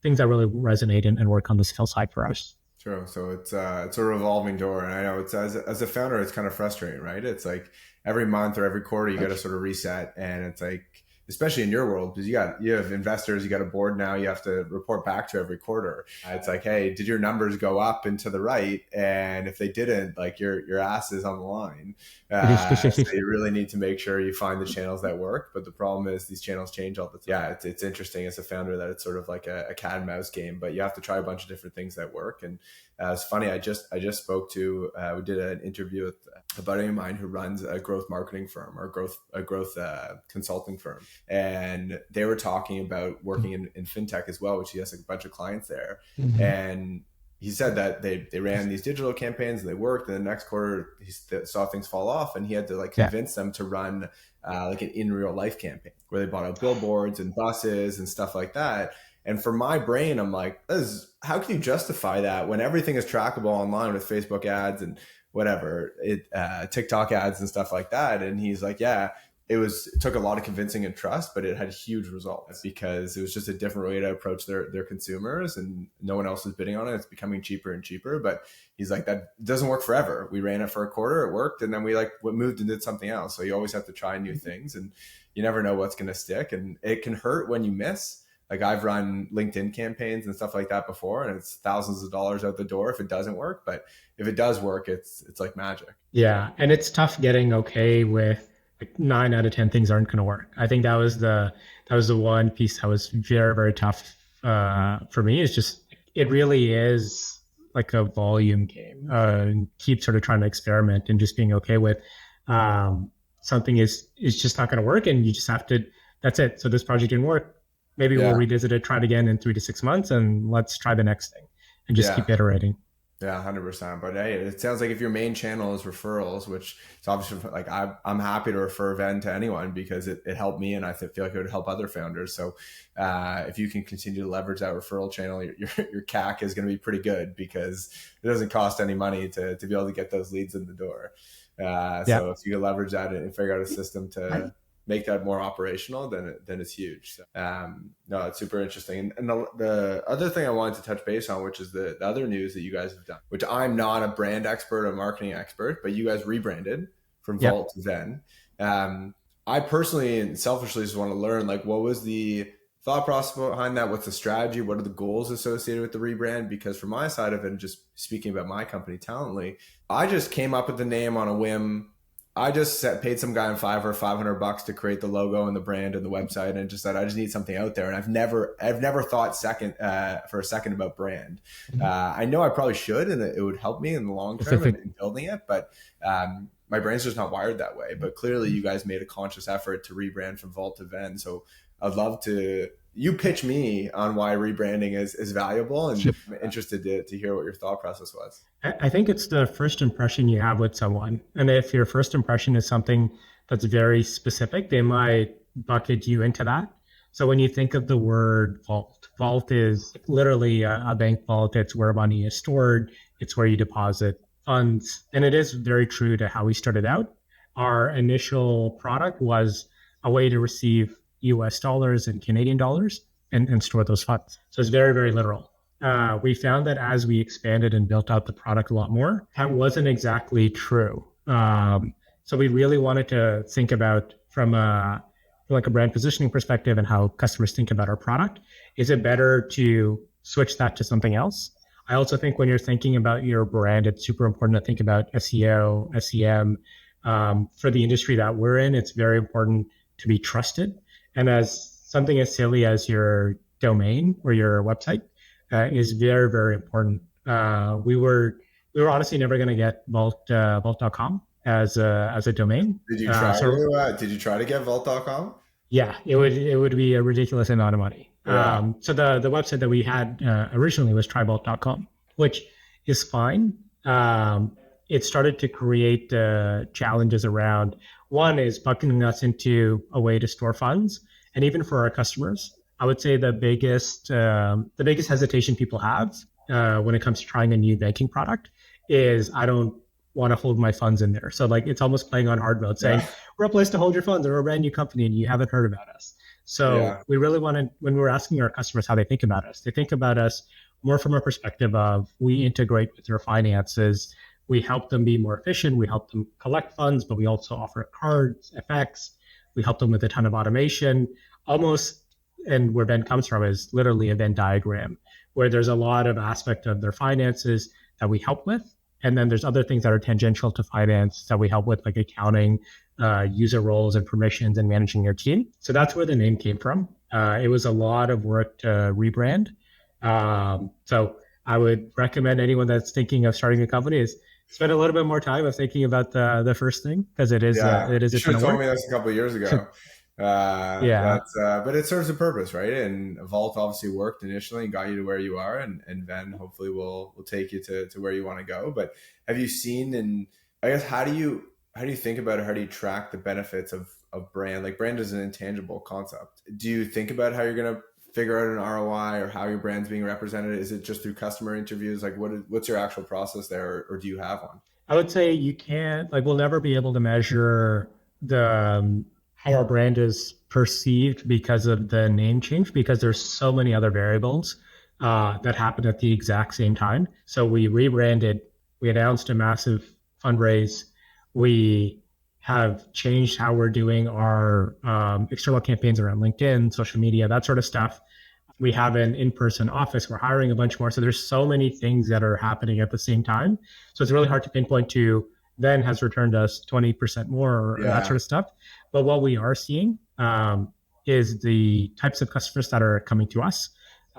things that really resonate and work on the sales side for us. True. So it's a revolving door. And I know it's as a founder, it's kind of frustrating, right? It's like every month or every quarter, you got to sort of reset. And it's like, especially in your world, because you have investors, you got a board now, you have to report back to every quarter. It's like, hey, did your numbers go up and to the right? And if they didn't, like, your ass is on the line. So you really need to make sure you find the channels that work. But the problem is these channels change all the time. Yeah, it's interesting as a founder that it's sort of like a cat and mouse game, but you have to try a bunch of different things that work. And it's funny, I just spoke to, we did an interview with a buddy of mine who runs a growth marketing firm or a growth consulting firm. And they were talking about working in FinTech as well, which he has a bunch of clients there. Mm-hmm. And he said that they ran these digital campaigns and they worked, and the next quarter saw things fall off, and he had to like Yeah. convince them to run like an in real life campaign where they bought out billboards and buses and stuff like that. And for my brain, I'm like, how can you justify that when everything is trackable online with Facebook ads and whatever, TikTok ads and stuff like that? And he's like, yeah, it took a lot of convincing and trust, but it had huge results because it was just a different way to approach their consumers, and no one else is bidding on it. It's becoming cheaper and cheaper. But he's like, that doesn't work forever. We ran it for a quarter, it worked, and then we like moved and did something else. So you always have to try new things, and you never know what's going to stick, and it can hurt when you miss. Like I've run LinkedIn campaigns and stuff like that before, and it's thousands of dollars out the door if it doesn't work. But if it does work, it's like magic. Yeah. And it's tough getting okay with like 9 out of 10 things aren't going to work. I think that was the one piece that was very, very tough for me. It's just, it really is like a volume game. Keep sort of trying to experiment and just being okay with something is just not going to work. And you just have to, that's it. So this project didn't work. Maybe we'll revisit it, try it again in 3 to 6 months, and let's try the next thing and just keep iterating. Yeah, 100%. But hey, it sounds like if your main channel is referrals, which it's obviously like I'm happy to refer Venn to anyone because it helped me, and I feel like it would help other founders. So if you can continue to leverage that referral channel, your CAC is going to be pretty good because it doesn't cost any money to be able to get those leads in the door. So if you can leverage that and figure out a system to make that more operational, then it's huge. So, no, it's super interesting. And the other thing I wanted to touch base on, which is the other news that you guys have done, which I'm not a brand expert or marketing expert, but you guys rebranded from Vault to Venn. I personally and selfishly just want to learn, like, what was the thought process behind that? What's the strategy? What are the goals associated with the rebrand? Because from my side of it, and just speaking about my company, Talently, I just came up with the name on a whim. I just paid some guy in Fiverr or $500 to create the logo and the brand and the website, and just said I just need something out there. And I've never thought for a second about brand. I know I probably should, and it would help me in the long term in building it. But my brain's just not wired that way. But clearly, you guys made a conscious effort to rebrand from Vault to Venn. So I'd love to pitch me on why rebranding is valuable, and I'm interested to hear what your thought process was. I think it's the first impression you have with someone. And if your first impression is something that's very specific, they might bucket you into that. So when you think of the word vault is literally a bank vault. It's where money is stored. It's where you deposit funds. And it is very true to how we started out. Our initial product was a way to receive US dollars and Canadian dollars and store those funds. So it's very, very literal. We found that as we expanded and built out the product a lot more, that wasn't exactly true. So we really wanted to think about from a brand positioning perspective and how customers think about our product. Is it better to switch that to something else? I also think when you're thinking about your brand, it's super important to think about SEO, SEM. For the industry that we're in, it's very important to be trusted. And as something as silly as your domain or your website is very, very important. We were honestly never going to get vault.com as a domain. Did you try to get vault.com? Yeah, it would be a ridiculous amount of money. Yeah. So the website that we had originally was tryvault.com, which is fine. It started to create challenges around. One is bucketing us into a way to store funds, and even for our customers, I would say the biggest hesitation people have when it comes to trying a new banking product is I don't want to hold my funds in there. So like it's almost playing on hard mode, saying we're a place to hold your funds, or we're a brand new company and you haven't heard about us. So we really wanted, when we're asking our customers how they think about us, they think about us more from a perspective of we integrate with their finances. We help them be more efficient. We help them collect funds, but we also offer cards, FX. We help them with a ton of automation. Almost, and where Venn comes from is literally a Venn diagram, where there's a lot of aspect of their finances that we help with. And then there's other things that are tangential to finance that we help with, like accounting, user roles and permissions, and managing your team. So that's where the name came from. It was a lot of work to rebrand. So I would recommend anyone that's thinking of starting a company is spend a little bit more time of thinking about the first thing, because it is you should have told me work. this a couple of years ago. Yeah. But it serves a purpose, right? And Vault obviously worked initially and got you to where you are, and Venn hopefully will take you to where you want to go. But have you seen, and I guess how do you think about it? How do you track the benefits of brand? Like brand is an intangible concept. Do you think about how you're gonna figure out an ROI or how your brand's being represented? Is it just through customer interviews? Like what's your actual process there, or do you have one? I would say you can't, like, we'll never be able to measure the how our brand is perceived because of the name change, because there's so many other variables that happened at the exact same time. So we rebranded, we announced a massive fundraise, we have changed how we're doing our external campaigns around LinkedIn, social media, that sort of stuff. We have an in-person office. We're hiring a bunch more. So there's so many things that are happening at the same time. So it's really hard to pinpoint to then has returned us 20% more or that Yeah, sort of stuff. But what we are seeing is the types of customers that are coming to us.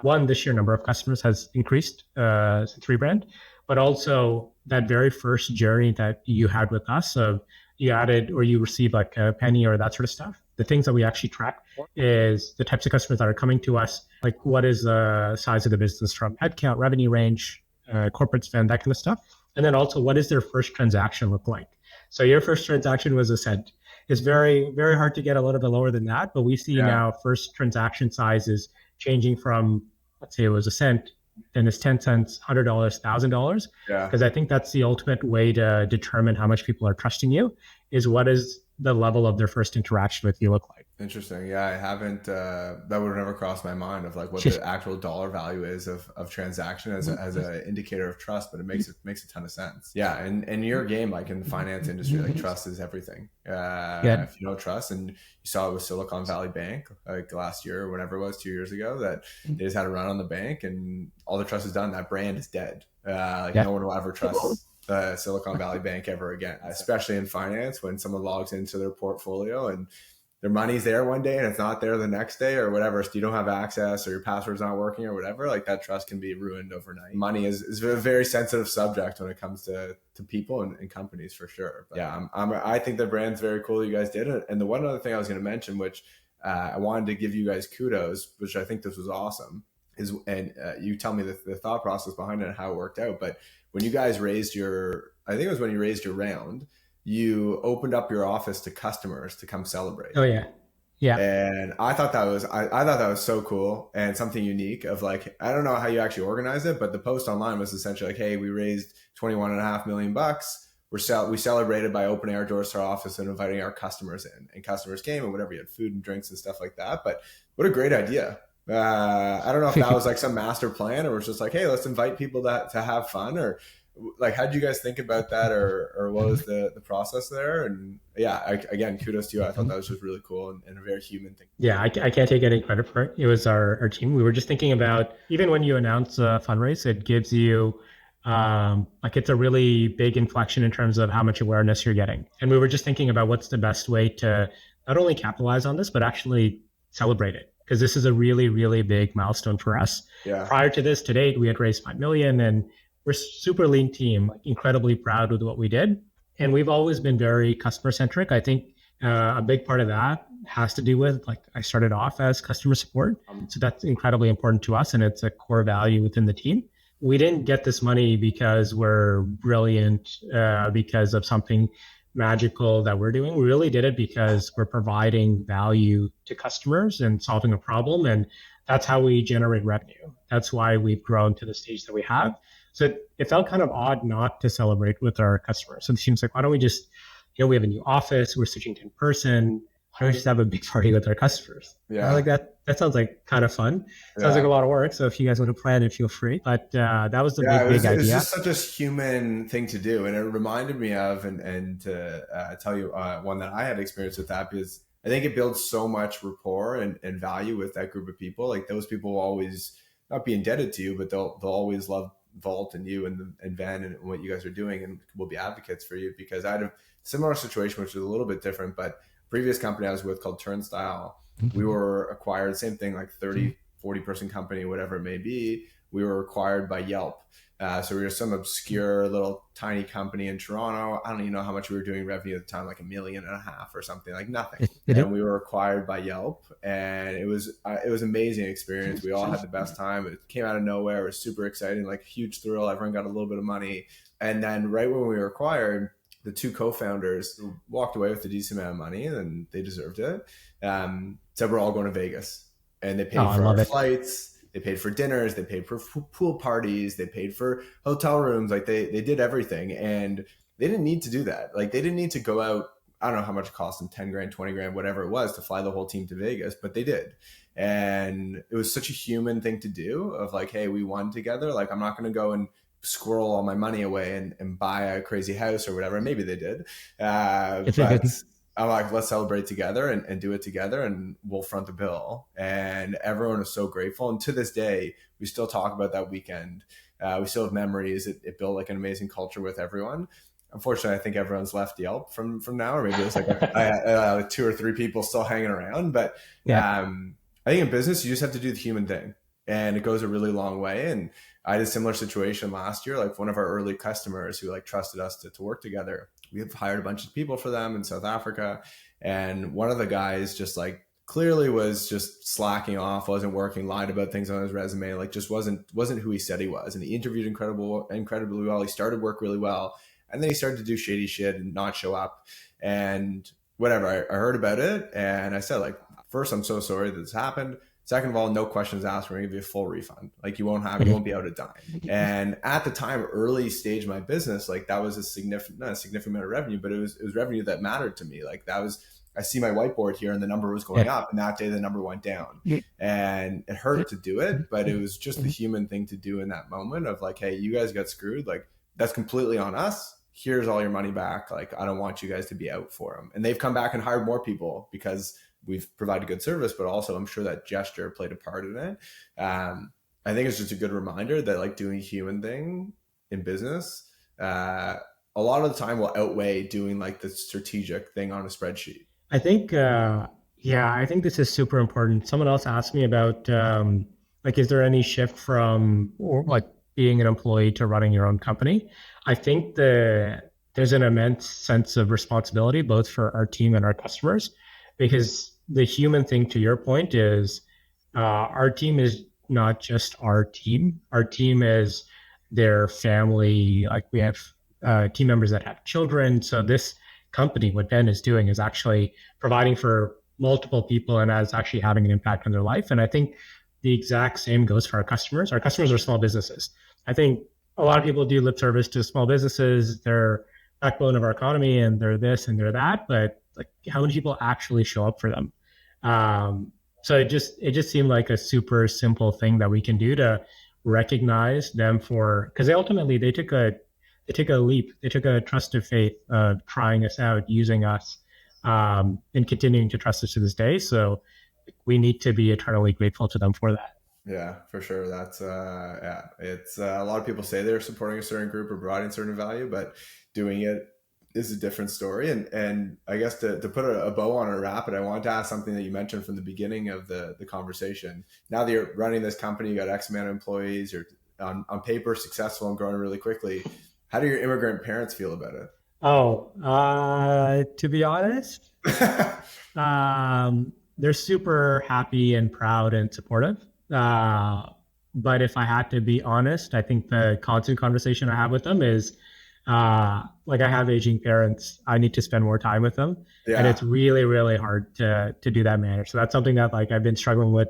One, the sheer number of customers has increased since rebrand, but also that very first journey that you had with us of you added or you received like a penny or that sort of stuff. The things that we actually track is the types of customers that are coming to us, like what is the size of the business from headcount, revenue range, corporate spend, that kind of stuff. And then also, what does their first transaction look like? So your first transaction was a cent. It's very, very hard to get a little bit lower than that, but we see yeah, now first transaction sizes changing from, let's say it was a cent, then it's 10 cents, $100, $1,000. yeah. Because I think that's the ultimate way to determine how much people are trusting you is what is the level of their first interaction with you look like. Interesting. Yeah, I haven't. That would have never crossed my mind of like what the actual dollar value is of transaction as a indicator of trust, but it makes a ton of sense. Yeah, and your game, like in the finance industry, like trust is everything. Yeah. If you don't trust, and you saw it with Silicon Valley Bank like last year or whenever it was 2 years ago, that they just had a run on the bank, and all the trust is done. That brand is dead. Like Yeah. no one will ever trust the Silicon Valley Bank ever again, especially in finance when someone logs into their portfolio and their money's there one day and it's not there the next day or whatever. So you don't have access or your password's not working or whatever. Like that trust can be ruined overnight. Money is a very sensitive subject when it comes to people and companies for sure. But yeah, I think the brand's very cool you guys did. And the one other thing I was going to mention, which I wanted to give you guys kudos, which I think this was awesome, is, and you tell me the thought process behind it and how it worked out. But when you guys raised I think it was when you raised your round, you opened up your office to customers to come celebrate. Oh yeah. Yeah. And I thought that was so cool and something unique of like, I don't know how you actually organize it, but the post online was essentially like, hey, we raised 21.5 million bucks. We celebrated by opening our doors to our office and inviting our customers in, and customers came and whatever, you had food and drinks and stuff like that. But what a great idea. I don't know if that was like some master plan or it was just like, hey, let's invite people to have fun, or like how did you guys think about that, or what was the process there? And yeah, again, kudos to you. I thought that was just really cool and a very human thing. Yeah, I can't take any credit for it. It was our team. We were just thinking about even when you announce a fundraise, it gives you like it's a really big inflection in terms of how much awareness you're getting. And we were just thinking about what's the best way to not only capitalize on this, but actually celebrate it. Because this is a really, really big milestone for us. Yeah, Prior to this, to date, we had raised 5 million and we're super lean team, like incredibly proud with what we did. And we've always been very customer centric. I think a big part of that has to do with like I started off as customer support. So that's incredibly important to us and it's a core value within the team. We didn't get this money because we're brilliant, because of something magical that we're doing. We really did it because we're providing value to customers and solving a problem. And that's how we generate revenue. That's why we've grown to the stage that we have. So it felt kind of odd not to celebrate with our customers. So the team's like, why don't we just, we have a new office, we're switching to in person. Why don't we just have a big party with our customers? I was yeah, like, that sounds like kind of fun. Sounds like yeah. a lot of work. So if you guys want to plan it, feel free. But that was the Yeah, big it was idea. just such a human thing to do, and it reminded me of, and to tell you one that I had experience with that, because I think it builds so much rapport and value with that group of people. Like those people will always not be indebted to you, but they'll always love Vault and you and Venn and what you guys are doing, and will be advocates for you. Because I had a similar situation, which was a little bit different, but previous company I was with called Turnstile, we were acquired, same thing, like 30, 40 person company, whatever it may be. we were acquired by Yelp. So we were some obscure little tiny company in Toronto. I don't even know how much we were doing revenue at the time, like 1.5 million or something, like nothing. And we were acquired by Yelp, and it was an amazing experience. We all had the best time. It came out of nowhere. It was super exciting, like huge thrill. Everyone got a little bit of money, and then right when we were acquired, the two co-founders walked away with a decent amount of money, and they deserved it. Said we're all going to Vegas, and they paid for our flights. They paid for dinners, they paid for pool parties, they paid for hotel rooms. Like they did everything, and they didn't need to do that. Like they didn't need to go out. I don't know how much it cost them, 10 grand, 20 grand, whatever it was, to fly the whole team to Vegas, but they did. And it was such a human thing to do of like, hey, we won together. Like I'm not going to go and squirrel all my money away and buy a crazy house or whatever. Maybe they did. But I'm like, let's celebrate together and do it together, and we'll front the bill. And everyone is so grateful. And to this day, we still talk about that weekend. We still have memories. It built like an amazing culture with everyone. Unfortunately, I think everyone's left Yelp from now, or maybe there's like 2 or 3 people still hanging around. But I think in business, you just have to do the human thing, and it goes a really long way. And I had a similar situation last year. Like one of our early customers who like trusted us to work together, we have hired a bunch of people for them in South Africa. And one of the guys just like clearly was just slacking off, wasn't working, lied about things on his resume, like just wasn't who he said he was. And he interviewed incredibly well. He started work really well. And then he started to do shady shit and not show up and whatever. I heard about it, and I said, like, first, I'm so sorry that this happened. Second of all, no questions asked. We're going to give you a full refund. Like you won't be out a dime. And at the time, early stage of my business, like that was not a significant amount of revenue, but it was revenue that mattered to me. Like that was, I see my whiteboard here and the number was going up, and that day the number went down, and it hurt to do it, but it was just the human thing to do in that moment of like, hey, you guys got screwed. Like that's completely on us. Here's all your money back. Like, I don't want you guys to be out for them. And they've come back and hired more people because we've provided good service, but also I'm sure that gesture played a part in it. I think it's just a good reminder that like doing a human thing in business, a lot of the time will outweigh doing like the strategic thing on a spreadsheet. I think, I think this is super important. Someone else asked me about, like, is there any shift from or like being an employee to running your own company? I think there's an immense sense of responsibility, both for our team and our customers, because the human thing, to your point, is our team is not just our team. Our team is their family. Like we have team members that have children. So this company, what Venn is doing, is actually providing for multiple people and is actually having an impact on their life. And I think the exact same goes for our customers. Our customers are small businesses. I think a lot of people do lip service to small businesses. They're backbone of our economy and they're this and they're that, but like how many people actually show up for them? So it just seemed like a super simple thing that we can do to recognize them for, because they took a leap. They took a trusted faith of trying us out, using us, and continuing to trust us to this day. So we need to be eternally grateful to them for that. Yeah, for sure. That's it's a lot of people say they're supporting a certain group or providing certain value, but doing it is a different story. And I guess to put a bow on it, wrap it, I wanted to ask something that you mentioned from the beginning of the conversation. Now that you're running this company, you got X amount of employees, you're on paper successful and growing really quickly. How do your immigrant parents feel about it? To be honest, they're super happy and proud and supportive. But if I had to be honest, I think the constant conversation I have with them is, like I have aging parents, I need to spend more time with them. Yeah. And it's really, really hard to do that manner. So that's something that like I've been struggling with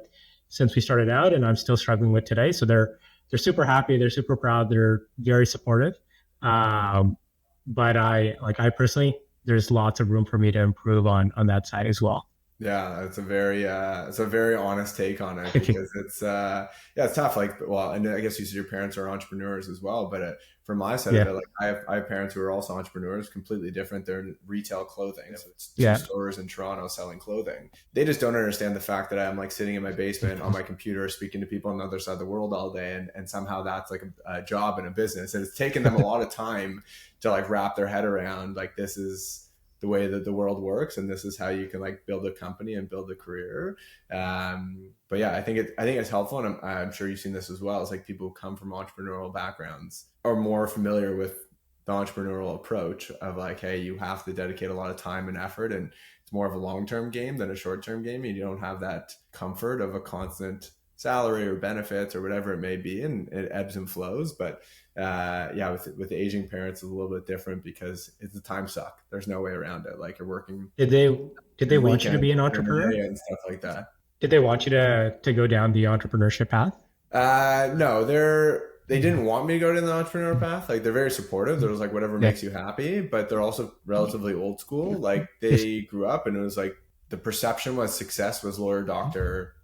since we started out and I'm still struggling with today. So they're super happy. They're super proud. They're very supportive. But I personally, there's lots of room for me to improve on that side as well. Yeah, it's a very honest take on it because it's tough. Like, well, and I guess you said your parents are entrepreneurs as well, but from my side of it, like I have parents who are also entrepreneurs, completely different. They're in retail clothing. So it's two stores in Toronto selling clothing. They just don't understand the fact that I'm like sitting in my basement on my computer, speaking to people on the other side of the world all day. And somehow that's like a job and a business. And it's taken them a lot of time to like wrap their head around like, this is the way that the world works, and this is how you can like build a company and build a career. But yeah, I think it's helpful, and I'm sure you've seen this as well. It's like people who come from entrepreneurial backgrounds are more familiar with the entrepreneurial approach of like, hey, you have to dedicate a lot of time and effort, and it's more of a long-term game than a short-term game. And you don't have that comfort of a constant salary or benefits or whatever it may be, and it ebbs and flows. But yeah, with aging parents, it's a little bit different because it's a time suck. There's no way around it. Like you're working Did they want you to be an entrepreneur? and stuff like that. Did they want you to go down the entrepreneurship path? No, they didn't want me to go to the entrepreneurial path. Like they're very supportive. They're like, whatever makes you happy, but they're also relatively old school. Like they grew up and it was like the perception was success was lawyer, doctor,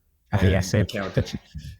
Yes, accountant.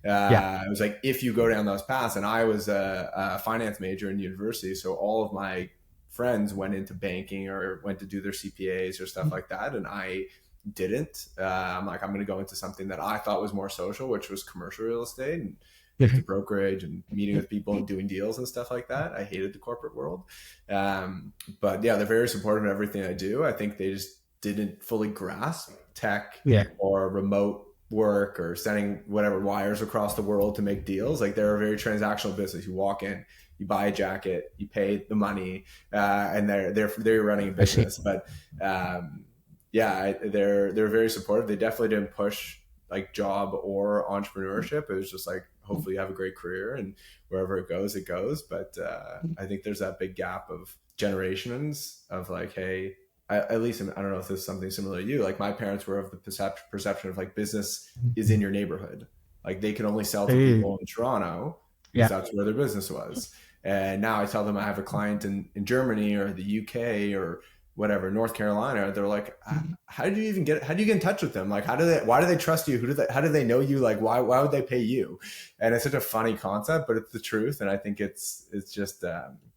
It was like, if you go down those paths, and I was a finance major in university. So all of my friends went into banking or went to do their CPAs or stuff like that. And I didn't. I'm like, I'm going to go into something that I thought was more social, which was commercial real estate and the brokerage and meeting with people and doing deals and stuff like that. I hated the corporate world. But yeah, they're very supportive of everything I do. I think they just didn't fully grasp tech or remote work or sending whatever wires across the world to make deals. Like they're a very transactional business. You walk in, you buy a jacket, you pay the money, and they're running a business. But yeah, they're very supportive. They definitely didn't push like job or entrepreneurship. It was just like, hopefully you have a great career and wherever it goes, it goes. But I think there's that big gap of generations of like, hey, at least, I don't know if this is something similar to you. Like my parents were of the perception of like business is in your neighborhood. Like they can only sell to people in Toronto because that's where their business was. And now I tell them I have a client in Germany or the UK or whatever, North Carolina. They're like, how do you get in touch with them? Like, why do they trust you? How do they know you? Like, why would they pay you? And it's such a funny concept, but it's the truth. And I think it's just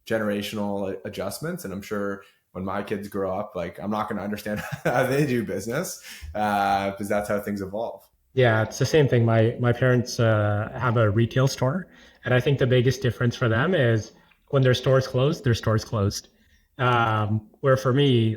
generational adjustments. And I'm sure when my kids grow up, like I'm not going to understand how they do business because that's how things evolve. Yeah, it's the same thing. My parents have a retail store, and I think the biggest difference for them is when their store's closed, their store's closed. Where for me,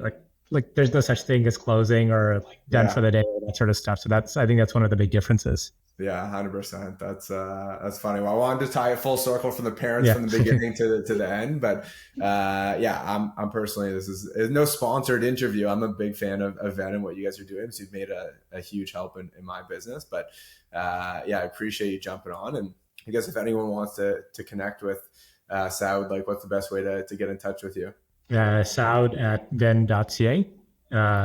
like there's no such thing as closing or like done for the day, that sort of stuff. So I think that's one of the big differences. Yeah, 100%. That's funny. Well, I wanted to tie it full circle from the parents from the beginning to the end, but yeah, I'm personally, this is no sponsored interview. I'm a big fan of Venn and what you guys are doing. So you've made a huge help in my business, but yeah, I appreciate you jumping on. And I guess if anyone wants to connect with Saud, like what's the best way to get in touch with you? Saud at venn.ca.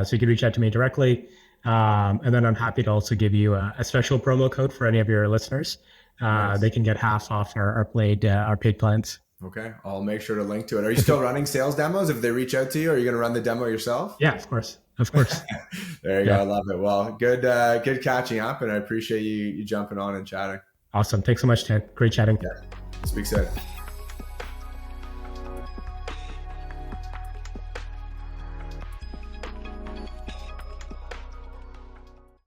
So you can reach out to me directly. And then I'm happy to also give you a special promo code for any of your listeners. Nice. They can get half off our paid plans. Okay. I'll make sure to link to it. Are you still running sales demos? If they reach out to you, are you going to run the demo yourself? Yeah, of course. Of course. There you go. I love it. Well, good catching up, and I appreciate you jumping on and chatting. Awesome. Thanks so much, Ted. Great chatting. Yeah. Speak soon.